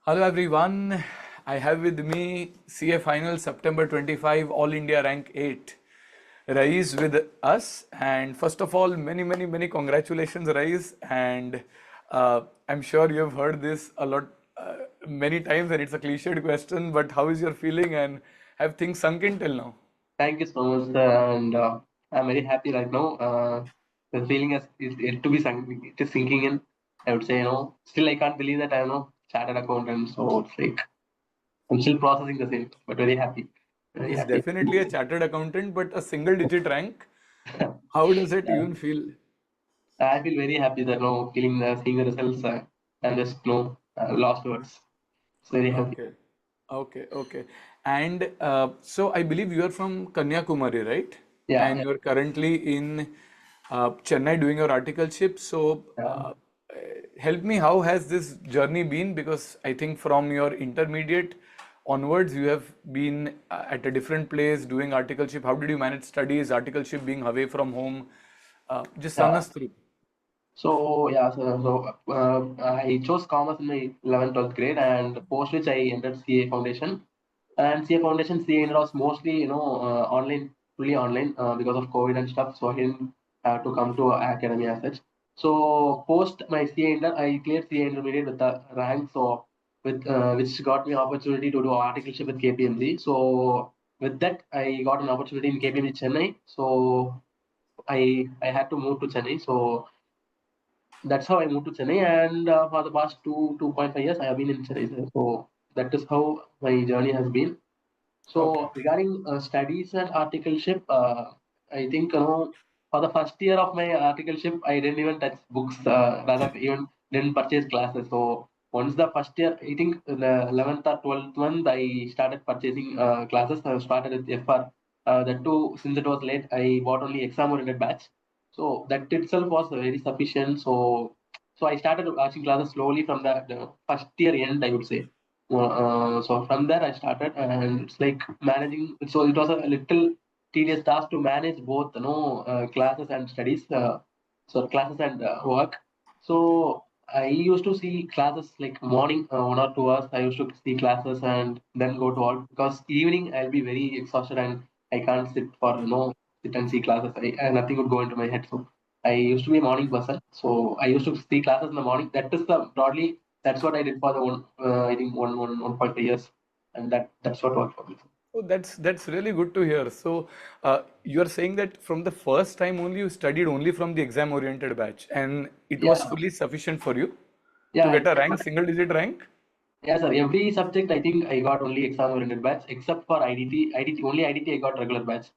Hello everyone. I have with me CA Final September 25 All India Rank 8. Rayeez with us, and first of all, many congratulations, Rayeez. And I'm sure you have heard this a lot, many times, and it's a cliched question. But how is your feeling, and have things sunk in till now? Thank you so much, and I'm very happy right now. The feeling is yet to be it is sinking in. I would say, still I can't believe that I'm a chartered accountant. So it's like I'm still processing the same, but very Yes, happy. definitely a chartered accountant, but a single-digit rank. How does it Yeah. even feel? I feel very happy that feeling seeing the results and just lost words. It's very happy. Okay, okay. And so I believe you are from Kanyakumari, right? And Yeah, you're currently in Chennai doing your articleship. So yeah. help me, how has this journey been? Because I think from your intermediate onwards, you have been at a different place doing articleship. How did you manage studies, articleship being away from home? Just run Yeah. us through. So I chose commerce in my 11th, 12th grade, and post which I entered CA Foundation. And CA Foundation, CA Inter was mostly, online, fully online because of COVID and stuff. So I didn't have to come to academy as such. So post my CA Inter, I cleared CA Intermediate with the rank. So with which got me opportunity to do articleship with KPMG. So with that, I got an opportunity in KPMG Chennai. So I had to move to Chennai. So that's how I moved to Chennai, and for the past 2.5 years, I have been in Chennai. So that is how my journey has been. Okay. So regarding studies and articleship, I think for the first year of my articleship, I didn't even touch books. Rather, even didn't purchase classes. So once the first year, I think the 11th or 12th month, I started purchasing classes. I started with FR. That too, since it was late, I bought only exam-oriented batch. So that itself was very sufficient. So I started watching classes slowly from the first year end, I would say. So from there I started, and it's like managing. So it was a little tedious task to manage both, classes and studies. So classes and work. So I used to see classes like morning 1 or 2 hours. I used to see classes and then go to work because evening I'll be very exhausted and I can't sit for sit and see classes. Nothing would go into my head. So I used to be a morning person. So I used to see classes in the morning. That is the broadly that's what I did for the I think 1.5 years, and that's what worked for me. Oh, that's really good to hear. So, you are saying that from the first time only you studied only from the exam-oriented batch, and it was Yeah, fully sufficient for you to yeah, get a rank, single-digit rank? yeah, sir. Every subject I think I got only exam oriented batch except for IDT. IDT only IDT I got regular batch.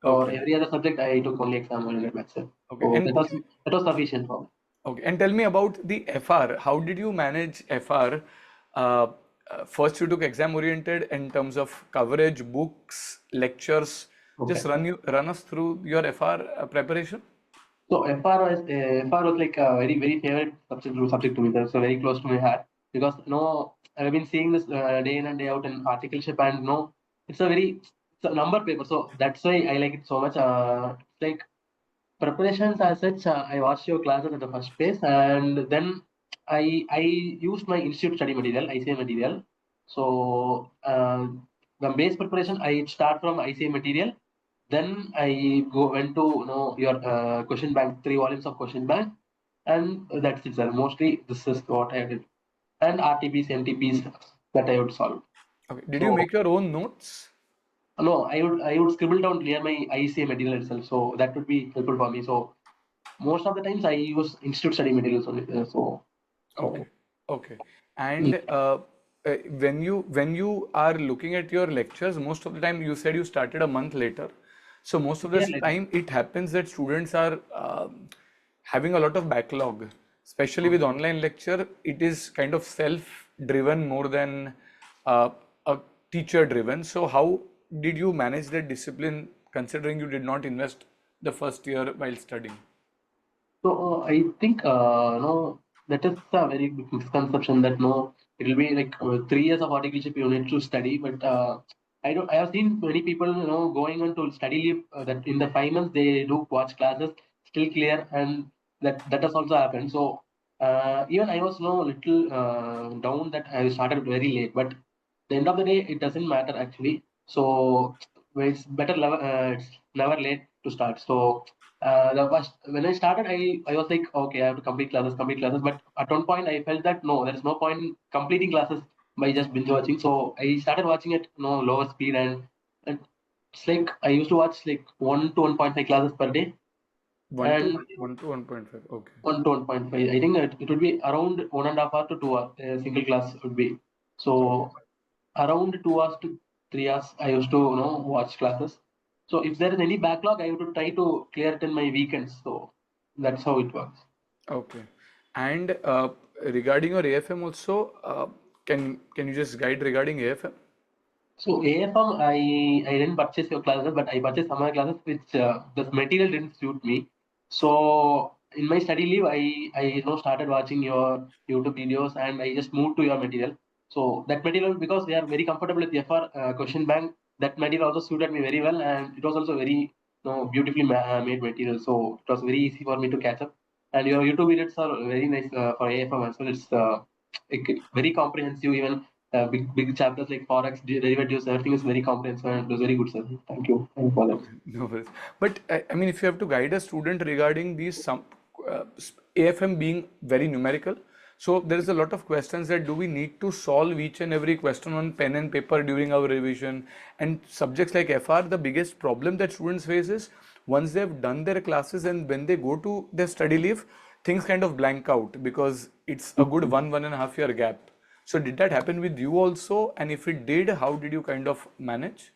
For Okay, every other subject I took only exam oriented batch, sir. okay, So and that was sufficient for me. okay, and tell me about the FR. How did you manage FR? Uh, First, you took exam-oriented in terms of coverage, books, lectures. Just Okay. run us through your FR preparation. So FR was like a very favorite subject to me. That's very close to my heart because I've been seeing this day in and day out in articleship, and it's a number paper. So that's why I like it so much. It's like preparations as such. I watched your classes at the first place, and then I used my institute study material, ICA material. So the base preparation I start from ICA material, then I went to your question bank, 3 volumes of question bank, and that's it, sir. Mostly this is what I did, and RTPs, MTPs that I would solve. Okay, did you So make your own notes? no, I would scribble down near my ICA material itself, so that would be helpful for me. So most of the times I use institute study materials only. So Okay, okay. And mm, when you are looking at your lectures, most of the time you said you started a month later. So most of the yeah, like, time it happens that students are having a lot of backlog, especially with online lecture. It is kind of self-driven more than uh, a teacher-driven. So how did you manage that discipline, considering you did not invest the first year while studying? I think no, that is a very big misconception that no, it will be like 3 years of articleship you need to study, but I don't. I have seen many people going on to study leave that in the 5 months they do watch classes still clear, and that has also happened. So Even I was no little down that I started very late, but the end of the day, it doesn't matter actually. So well, it's never late to start. So the first when I started, I was like, okay, I have to complete classes. But at one point, I felt that no, there is no point in completing classes by just binge watching. So I started watching at lower speed, and it's like I used to watch like 1 to 1.5 classes per day, 1 to and 1 to 1.5. Okay. 1 to 1.5. I think it would be around 1.5 hours to 2 hours. A single class would be. Okay. So around 2 hours to 3 hours, I used to watch classes. So if there is any backlog, I have to try to clear it in my weekends. So that's how it works. Okay. And regarding your AFM also, can you just guide regarding AFM? So AFM, I didn't purchase your classes, but I purchased some other classes which the material didn't suit me. So in my study leave, I started watching your YouTube videos and I just moved to your material. So that material, because we are very comfortable with the FR question bank, that material also suited me very well, and it was also very beautifully made material. So it was very easy for me to catch up. And your YouTube videos are very nice for AFM as well. It's very comprehensive, even big chapters like forex derivatives, everything is very comprehensive and it was very good, sir. Thank you for that. Okay, no worries. But I mean, if you have to guide a student regarding these some AFM being very numerical, so there is a lot of questions that do we need to solve each and every question on pen and paper during our revision, and subjects like FR, the biggest problem that students face is once they've done their classes and when they go to their study leave, things kind of blank out because it's a good 1.5 year gap. So did that happen with you also? And if it did, how did you kind of manage?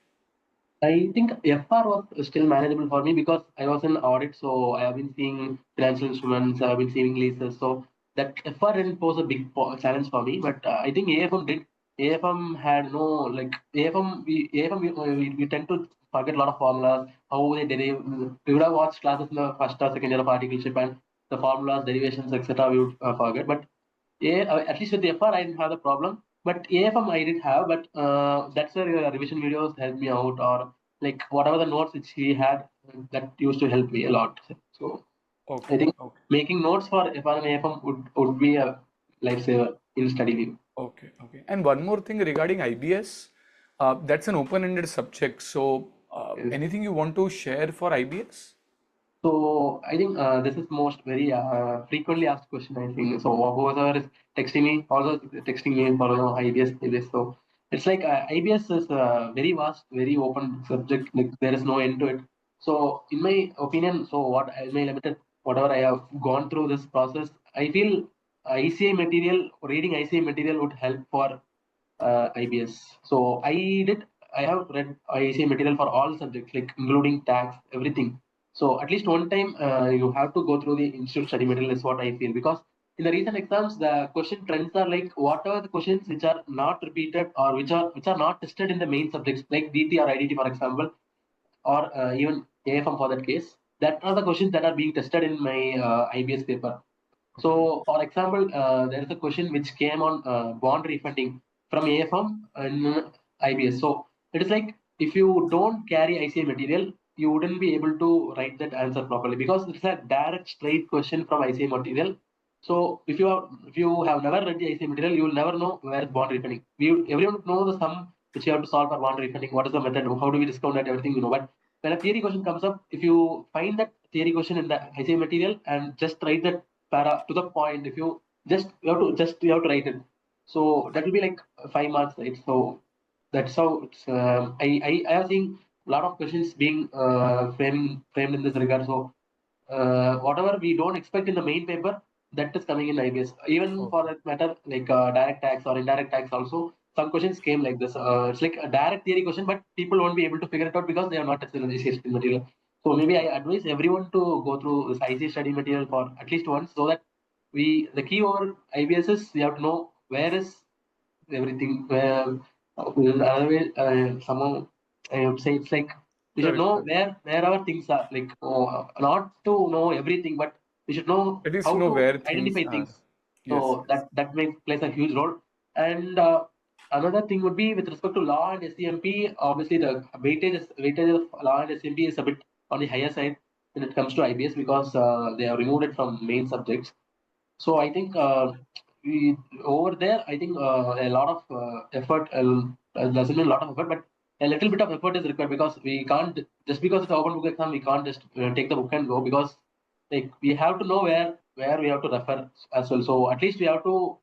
I think FR was still manageable for me because I was in audit, so I have been seeing financial instruments, I have been seeing leases, so that FR didn't pose a big challenge for me. But I think AFM did. AFM had no like AFM. We tend to forget a lot of formulas, how they derive. We would have watched classes in the first or second year of articleship, and the formulas, derivations, etc. We would forget. But at least with the FR, I didn't have the problem. But AFM I did have, but that's where your revision videos helped me out, or like whatever the notes which he had, that used to help me a lot. So I Okay, think okay. making notes for FR and AFM would be a lifesaver in study leave. Okay, okay. And one more thing regarding IBS, that's an open-ended subject. So, Yes. anything you want to share for IBS? So I think this is most very frequently asked question. I think so. Whoever is texting me, also texting me for IBS, IBS. So it's like IBS is a very vast, very open subject. Like there is no end to it. So in my opinion, so what in my limited whatever I have gone through this process, I feel ICA material, reading ICA material would help for IBS. So I have read ICA material for all subjects, like including tax, everything. So at least one time you have to go through the institute study material is what I feel, because in the recent exams the question trends are like what are the questions which are not repeated or which are not tested in the main subjects like DT or IDT, for example, or even AFM for that case. That are the questions that are being tested in my IBS paper. Okay. So, for example, there is a question which came on bond refunding from AFM and IBS. So, it is like if you don't carry ICA material, you wouldn't be able to write that answer properly because it's a direct, straight question from ICA material. So, if you have never read the ICA material, you will never know where is bond refunding. Everyone would know the sum which you have to solve for bond refunding. What is the method? How do we discount that? Everything you know. But when a theory question comes up, if you find that theory question in the ICA material and just write that para to the point, if you have to write it, so that will be like 5 marks, right? So that's how it's I have seen a lot of questions being framed in this regard. So whatever we don't expect in the main paper, that is coming in IBS. Even for Okay. that matter, like direct tax or indirect tax also, some questions came like this. It's like a direct theory question, but people won't be able to figure it out because they are not tested in the ICS material. So maybe I advise everyone to go through this IC study material for at least once, so that the key over IBS is we have to know where is everything. Where other way, somehow I would say it's like we should Correct, know correct. wherever things are. Like not to know everything, but we should know At least how know to where things identify are. things. Yes, So yes. that plays a huge role. And another thing would be with respect to law and SCMP. Obviously, the weightage of law and SCMP is a bit on the higher side when it comes to IBS because they have removed it from main subjects. So I think we over there, I think a lot of effort, doesn't mean a lot of effort, but a little bit of effort is required because we can't just because it's open book exam, we can't just take the book and go because like we have to know where we have to refer as well. So at least we have to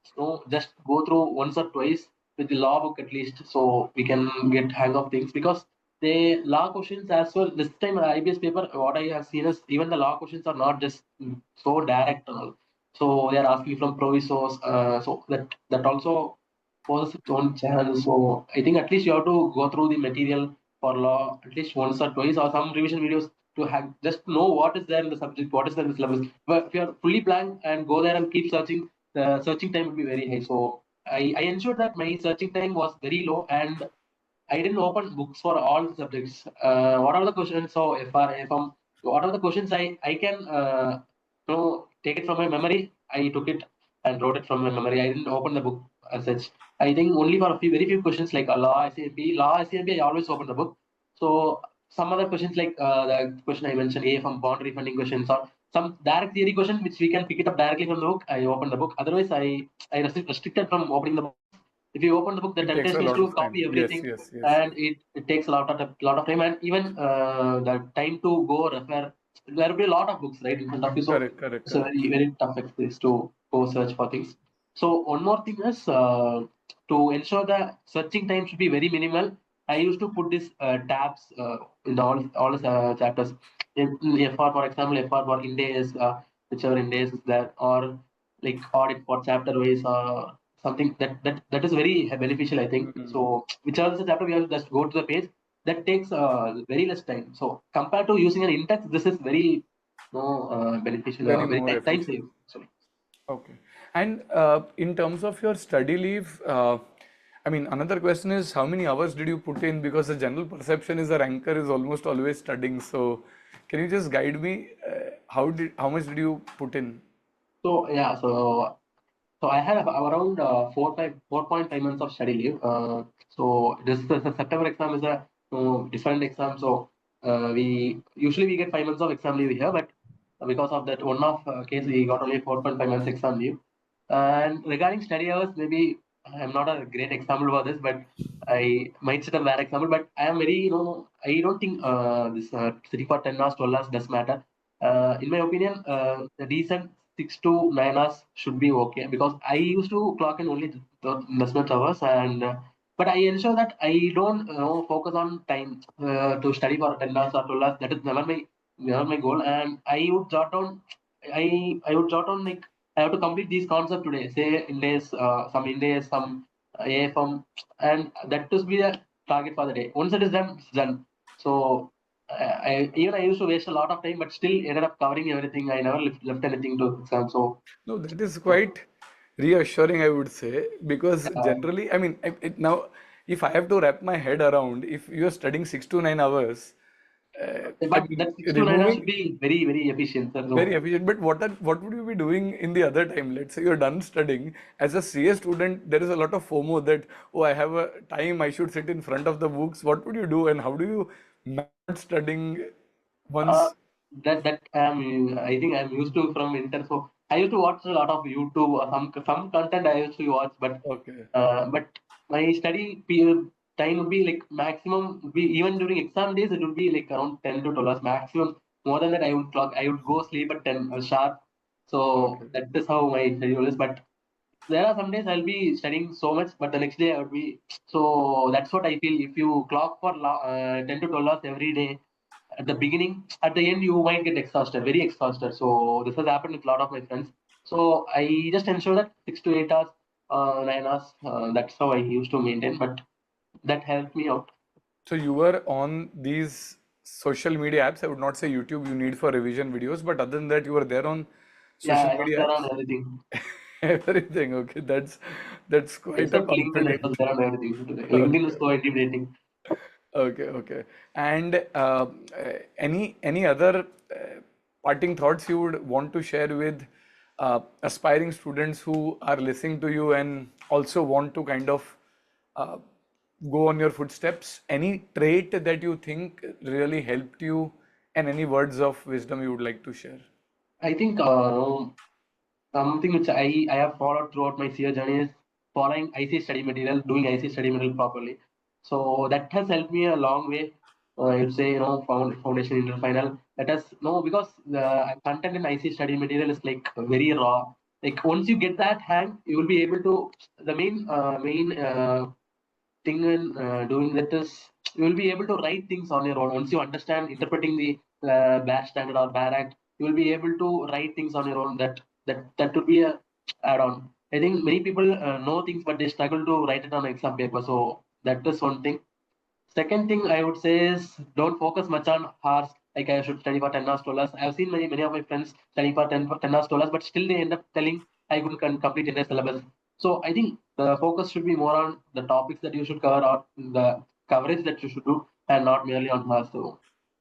just go through once or twice with the law book at least, so we can get hang of things because the law questions as well. This time IBS paper, what I have seen is even the law questions are not just so direct and all. So they are asking from provisos. So that also poses its own challenge. So I think at least you have to go through the material for law at least once or twice, or some revision videos to have just know what is there in the subject, what is there in the syllabus. But if you are fully blank and go there and keep searching, the searching time will be very high. So I ensured that my searching time was very low and I didn't open books for all the subjects. What are the questions? So if what are the questions I can take it from my memory. I took it and wrote it from my memory. I didn't open the book as such. I think only for a few very few questions like law SCMP, I always open the book. So some other questions like the question I mentioned, A from bond refunding questions or some direct theory question which we can pick it up directly from the book. I open the book. Otherwise, I restricted from opening the book. If you open the book, the It takes a temptation is lot to of time. copy Yes, everything, yes, yes. and it takes a lot of time, and even the time to go refer. There will be a lot of books right in front of you, so Correct, correct, it's a correct. very very tough exercise to go search for things. So one more thing is to ensure the searching time should be very minimal. I used to put these tabs in all the chapters. In FR, for example, FR for index, whichever index is there, or like audit for chapter wise, something that is very beneficial, I think. Mm. So whichever is the chapter, we have to just go to the page. That takes very less time. So compared to using an index, this is very beneficial, Very very more time efficient. saving. Sorry. Okay. And in terms of your study leave, I mean, another question is how many hours did you put in? Because the general perception is a ranker is almost always studying. So, can you just guide me? How much did you put in? So yeah, so I had around 4.5 months of study leave. So this the September exam is a different exam. So we usually we get 5 months of exam leave here, but because of that one-off case, we got only 4.5 months exam leave. And regarding study hours, maybe I'm not a great example for this, but I might set a bad example. But I am very, I don't think this sitting for 10 hours, 12 hours does matter. In my opinion, a decent 6 to 9 hours should be okay because I used to clock in only the investment hours and but I ensure that I don't focus on time to study for 10 hours or 12 hours. That is never my goal. And I would jot on like I have to complete these concepts today. Say in days, some AFM, and that should be the target for the day. Once it is done, it's done. So I used to waste a lot of time, but still ended up covering everything. I never left anything to exam. So No, that is quite reassuring, I would say, because uh, generally, I mean, now if I have to wrap my head around, if you are studying 6 to 9 hours, I but mean, that 6 to 9 hours should removing be very very efficient. Sir. very So efficient. But what would you be doing in the other time? Let's say you're done studying. As a CA student, there is a lot of FOMO that, oh, I have a time, I should sit in front of the books. What would you do, and how do you manage studying uh, once? that I think I'm used to from inter. So I used to watch a lot of YouTube or some content I used to watch, Okay, but my study period time would be like maximum would be even during exam days it would be like around 10 to 12 hours maximum. More than that I would go sleep at 10 sharp. So okay. that is how my schedule is. But there are some days I'll be studying so much, but the next day I would be. So that's what I feel. If you clock for 10 to 12 hours every day, at the beginning, at the end, you might get exhausted, very exhausted. So this has happened with a lot of my friends. So I just ensure that 6 to 8 hours, 9 hours, that's how I used to maintain, but that helped me out. So you were on these social media apps. I would not say YouTube you need for revision videos, but other than that, you were there on Yeah, social I was media there on apps. everything. Everything. Okay, that's quite a Except LinkedIn, I was confident. there on everything. LinkedIn is Okay. so intimidating. Okay, okay. And any other parting thoughts you would want to share with aspiring students who are listening to you and also want to kind of uh, go on your footsteps? Any trait that you think really helped you, and any words of wisdom you would like to share? I think something which I have followed throughout my CA journey is following IC study material, doing IC study material properly. So that has helped me a long way. I would say, foundation inter final. That has no, because the content in IC study material is like very raw. Like once you get that hang, you will be able to. The main thing in doing that is you will be able to write things on your own. Once you understand interpreting the batch standard or bar act, you will be able to write things on your own. That would be a add-on. I think many people know things, but they struggle to write it on exam paper. So that is one thing. Second thing I would say is don't focus much on hours. Like I should study for 10 hours, 12 hours. I've seen many of my friends study for 10 hours, 12 hours, but still they end up telling I couldn't complete entire syllabus. So I think the focus should be more on the topics that you should cover or the coverage that you should do, and not merely on hours. So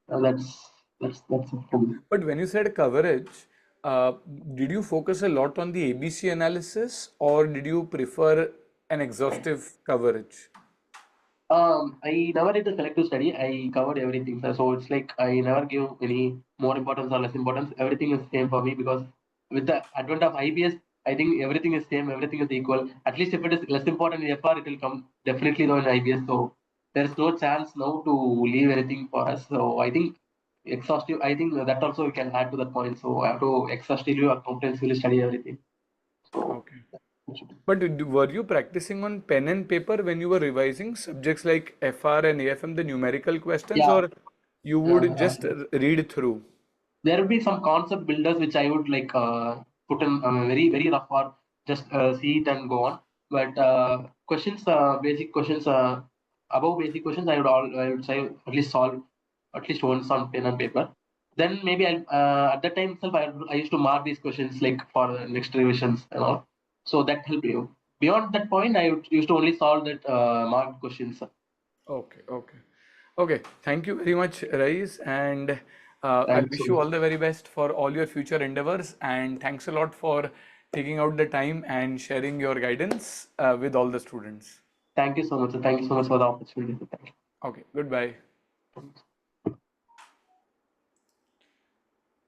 that's it for me. But when you said coverage, uh, did you focus a lot on the ABC analysis or did you prefer an exhaustive coverage? I never did the selective study. I covered everything, sir. So it's like I never give any more importance or less importance. Everything is same for me because with the advent of IBS, I think everything is same. Everything is equal. At least if it is less important in FR, it will come definitely though in IBS. So there is no chance now to leave anything for us. So I think exhaustive. I think that also we can add to that point. So I have to exhaustively or comprehensively study everything. So Okay. But were you practicing on pen and paper when you were revising subjects like FR and AFM, the numerical questions, yeah. or you would just read through? There will be some concept builders which I would like put in very very rough or just see it and go on. But questions, basic questions, above basic questions, I would say at least solve at least once on pen and paper. Then maybe at that time itself I used to mark these questions like for the next revisions and all. So that helped you. Beyond that point, used to only solve that marked questions. Okay, okay. Okay, thank you very much, Rais, and I Thanks so wish you much. all the very best for all your future endeavors. And thanks a lot for taking out the time and sharing your guidance with all the students. Thank you so much. Thank you so much for the opportunity. Thank Okay, goodbye. you.